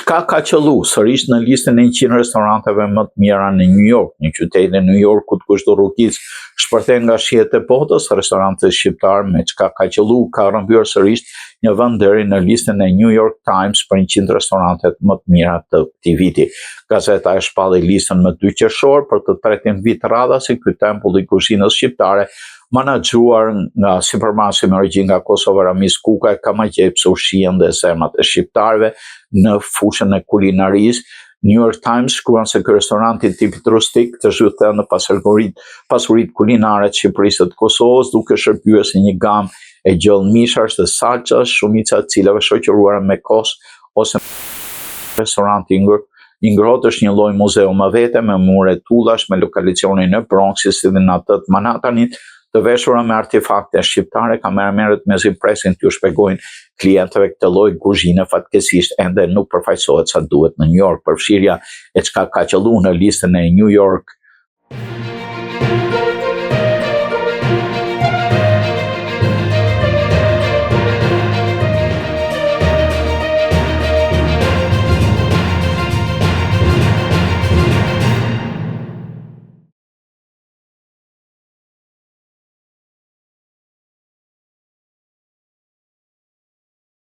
Çka ka qëllu sërish në listën e 100 restoranteve më të mira në New York, në qytetin e New Yorkut, kushdo rrugis shpërthen nga shihet e botës, restorantet shqiptar me çka ka qëllu ka rrëmbyer sërish një vend deri në listën e New York Times për 100 restorantet më të mira të këtij viti. Gazeta e shpalli listën më 2 qershor për të tretin vit radha si ky tempull i kuzhinës shqiptare menaxhuar nga sipërmasi me origjinë nga Kosova Ramis Kuka ka më qepse ushqien dhe zemrat e shqiptarëve në fushën e kulinarisë. New York Times shkruan se ky restorant i tipit rustik të zhythen në pasuritë kulinare të Shqipërisë të Kosovës, duke shërbyer si një gamë e gjallë mishash dhe salçash, shumica të cilave shoqëruara me kos ose restoranti i ngrohtë është një lloj muzeu më vete me mure tullash me lokalizacionin në Bronxit si dhe në atë të Manhattanit, të veshura me artefakte shqiptare. Kameramerët mezi presin t'ju shpjegojnë klientëve këtë lloj kuzhine fatkeqësisht ende nuk përfaqësohet sa duhet në New York. Përfshirja e çka ka qelluar në listën e New York